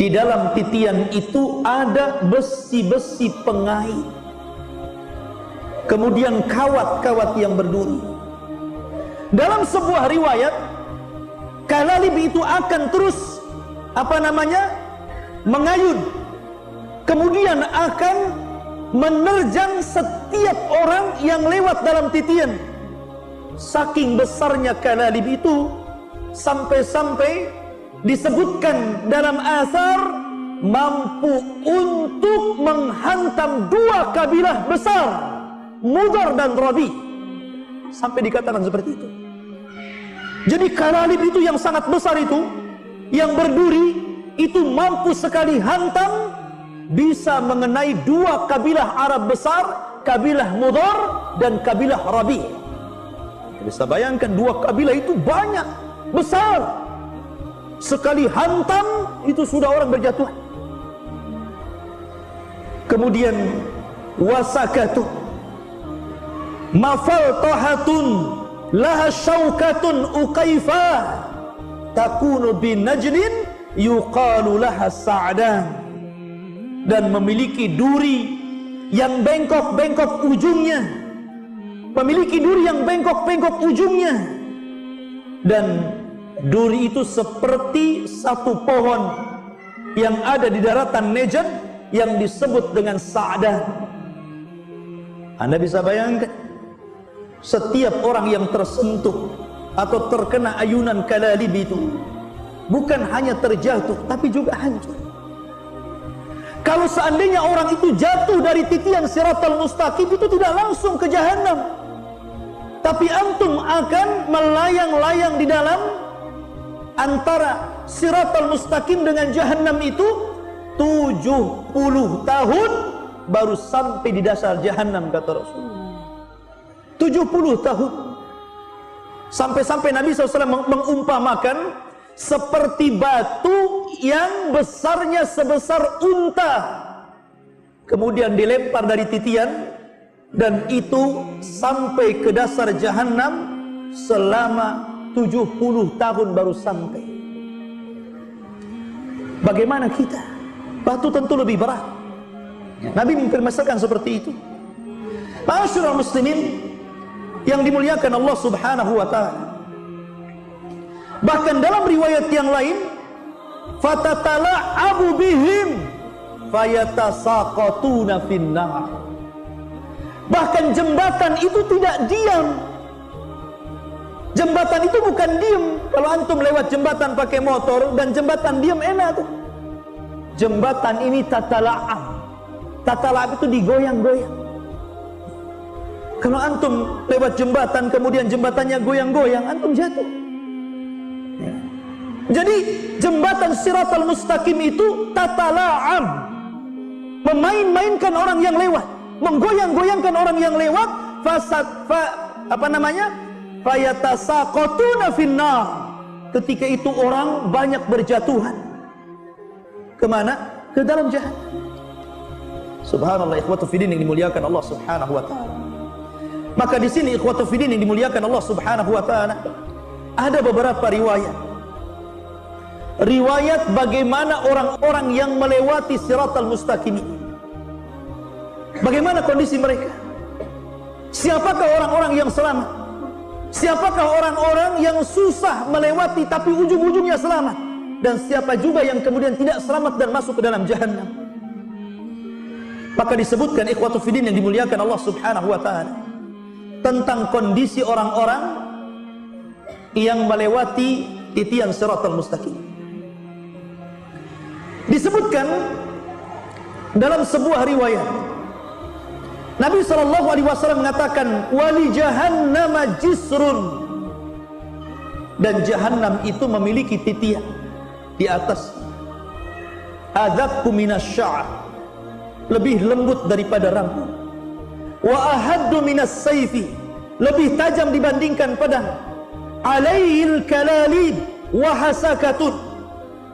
Di dalam titian itu ada besi-besi pengait, kemudian kawat-kawat yang berduri. Dalam sebuah riwayat, kalalib itu akan terus mengayun, kemudian akan menerjang setiap orang yang lewat dalam titian. Saking besarnya kalalib itu, sampai-sampai disebutkan dalam asar mampu untuk menghantam dua kabilah besar, Mudar dan Rabi. Sampai dikatakan seperti itu. Jadi kalalib itu yang sangat besar itu, yang berduri itu mampu sekali hantam, bisa mengenai dua kabilah Arab besar, kabilah Mudar dan kabilah Rabi. Bisa bayangkan dua kabilah itu banyak, besar. Sekali hantam itu sudah orang berjatuhan. Kemudian wasakatu mafaltahatun laha syaukatun uqaifah takunu binajlin yuqalu laha sa'dan, dan memiliki duri yang bengkok-bengkok ujungnya, memiliki duri yang bengkok-bengkok ujungnya, dan duri itu seperti satu pohon yang ada di daratan Najd yang disebut dengan Sa'dan. Anda bisa bayangkan, setiap orang yang tersentuh atau terkena ayunan kalalib itu bukan hanya terjatuh, tapi juga hancur. Kalau seandainya orang itu jatuh dari titian Siratal Mustaqim, itu tidak langsung ke jahanam, tapi antum akan melayang-layang di dalam antara Siratal Mustaqim dengan jahanam itu 70 tahun baru sampai di dasar jahanam, kata Rasulullah. 70 tahun. Sampai-sampai Nabi SAW mengumpamakan seperti batu yang besarnya sebesar unta, kemudian dilempar dari titian, dan itu sampai ke dasar jahanam selama 70 tahun baru sampai. Bagaimana kita? Batu tentu lebih berat. Nabi mempermasalahkan seperti itu. Ma'asyiral muslimin yang dimuliakan Allah Subhanahu wa ta'ala, bahkan dalam riwayat yang lain, fatatala'abu bihim fayatasaqatuna finnar. Bahkan jembatan itu tidak diam. Jembatan itu bukan diam. Kalau antum lewat jembatan pakai motor dan jembatan diam, enak tuh. Jembatan ini tatala'ab. Tatala'ab itu digoyang-goyang. Kalau antum lewat jembatan kemudian jembatannya goyang-goyang, antum jatuh. Jadi jembatan Siratal Mustaqim itu tatala'ab, memain-mainkan orang yang lewat, menggoyang-goyangkan orang yang lewat. Fayatasaqatuna finnar. Ketika itu orang banyak berjatuhan. Kemana? Ke dalam jahanam. Subhanallah, ikhwatu fiddin yang dimuliakan Allah Subhanahu wa ta'ala. Maka di sini ikhwatu fiddin yang dimuliakan Allah Subhanahu wa ta'ala, ada beberapa riwayat bagaimana orang-orang yang melewati Siratal Mustaqim ini. Bagaimana kondisi mereka? Siapakah orang-orang yang selamat? Siapakah orang-orang yang susah melewati tapi ujung-ujungnya selamat? Dan siapa juga yang kemudian tidak selamat dan masuk ke dalam jahanam? Maka disebutkan ikhwatu fiddin yang dimuliakan Allah Subhanahu wa ta'ala tentang kondisi orang-orang yang melewati titian Siratal Mustaqim. Disebutkan dalam sebuah riwayat, Nabi SAW mengatakan, wali jahannama jisrun, dan jahannam itu memiliki titian di atas, adzaqu minasy-sya'r, lebih lembut daripada rambut, wa ahaddu minas sayfi, lebih tajam dibandingkan pedang, alaihil kalalib wa hasakatun,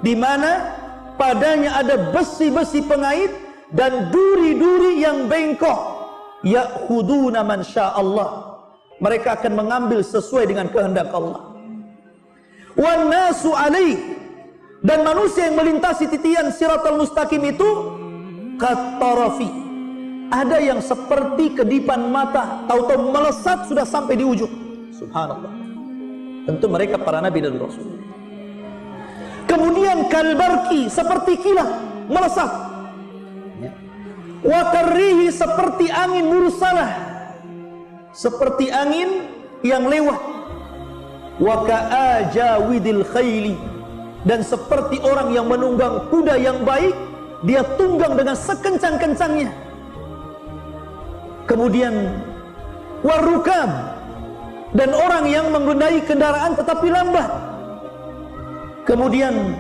di mana padanya ada besi-besi pengait dan duri-duri yang bengkok. Ya'khuduna man sya'allah, mereka akan mengambil sesuai dengan kehendak Allah. Wan nasu alaih Dan manusia yang melintasi titian Siratal Mustaqim itu katarafi, ada yang seperti kedipan mata, tahu-tahu melesat sudah sampai di ujung. Subhanallah. Tentu mereka para nabi dan rasul. Kemudian kalbarki, seperti kilat melesat. Wa karrihi, seperti angin mursalah, seperti angin yang lewat. Wa ka'ajawidil khayli, dan seperti orang yang menunggang kuda yang baik, dia tunggang dengan sekencang-kencangnya. Kemudian warukab, dan orang yang mengendarai kendaraan tetapi lambat. Kemudian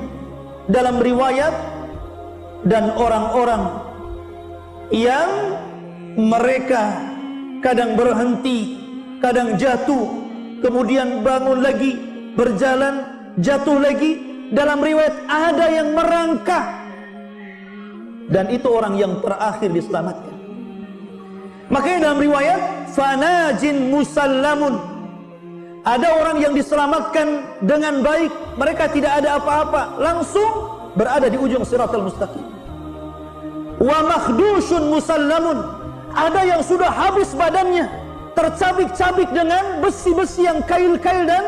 dalam riwayat, dan orang-orang yang mereka kadang berhenti, kadang jatuh, kemudian bangun lagi, berjalan, jatuh lagi. Dalam riwayat ada yang merangkak, dan itu orang yang terakhir diselamatkan. Makanya dalam riwayat fanajin musallamun, ada orang yang diselamatkan dengan baik, mereka tidak ada apa-apa, langsung berada di ujung Siratal Mustaqim. Wa makhdushun musallamun, ada yang sudah habis badannya, tercabik-cabik dengan besi-besi yang kail-kail dan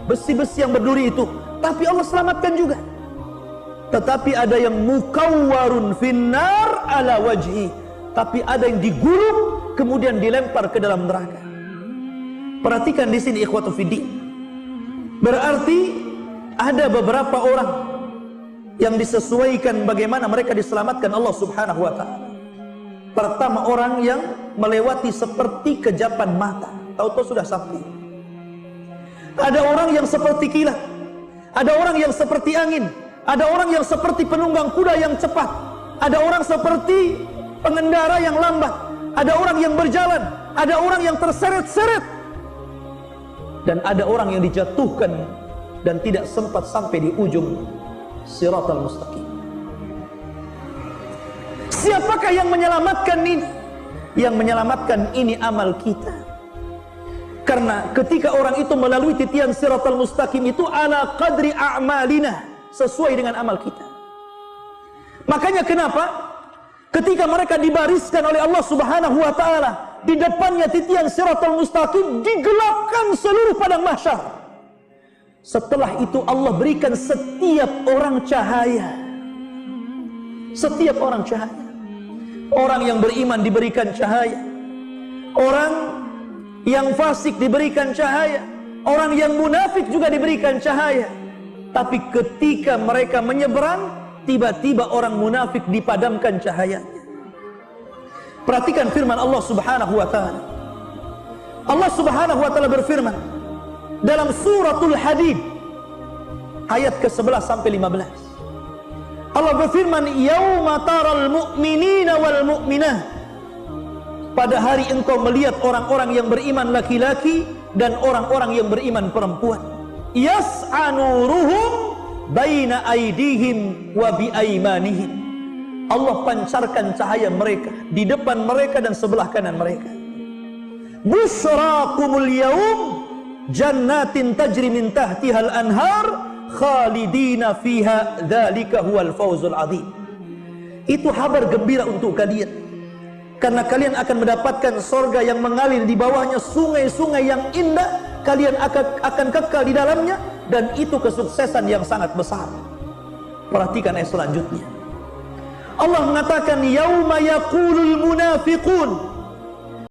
besi-besi yang berduri itu, tapi Allah selamatkan juga. Tetapi ada yang mukawwarun finnar ala wajhi, tapi ada yang digulung kemudian dilempar ke dalam neraka. Perhatikan di sini ikhwatu fiddin. Berarti ada beberapa orang yang disesuaikan bagaimana mereka diselamatkan Allah Subhanahu wa taala. Pertama, orang yang melewati seperti kejapan mata, tahu-tahu sudah sampai. Ada orang yang seperti kilat, ada orang yang seperti angin, ada orang yang seperti penunggang kuda yang cepat, ada orang seperti pengendara yang lambat, ada orang yang berjalan, ada orang yang terseret-seret, dan ada orang yang dijatuhkan dan tidak sempat sampai di ujung Siratal Mustaqim. Siapakah yang menyelamatkan ini? Yang menyelamatkan ini amal kita. Karena ketika orang itu melalui titian Siratal Mustaqim itu ala qadri a'malina, sesuai dengan amal kita. Makanya kenapa ketika mereka dibariskan oleh Allah Subhanahu wa taala, di depannya titian Siratal Mustaqim, digelapkan seluruh padang mahsyar. Setelah itu Allah berikan setiap orang cahaya. Setiap orang cahaya. Orang yang beriman diberikan cahaya, orang yang fasik diberikan cahaya, orang yang munafik juga diberikan cahaya. Tapi ketika mereka menyeberang, tiba-tiba orang munafik dipadamkan cahayanya. Perhatikan firman Allah Subhanahu wa taala. Allah Subhanahu wa taala berfirman dalam suratul Hadid ayat ke-11 sampai 15. Allah berfirman, yauma taral mu'minina wal mu'minah, pada hari engkau melihat orang-orang yang beriman laki-laki dan orang-orang yang beriman perempuan, yas'a nuruhum baina aydihim wa bi aymanihim, Allah pancarkan cahaya mereka di depan mereka dan sebelah kanan mereka. Busyrakumul yaum jannatin tajri min tahtihal anhar khalidina fiha dzalika huwal fawzul adzim. Itu kabar gembira untuk kalian, karena kalian akan mendapatkan surga yang mengalir di bawahnya sungai-sungai yang indah, kalian akan kekal di dalamnya, dan itu kesuksesan yang sangat besar. Perhatikan ayat selanjutnya. Allah mengatakan yauma yaqulul munafiqun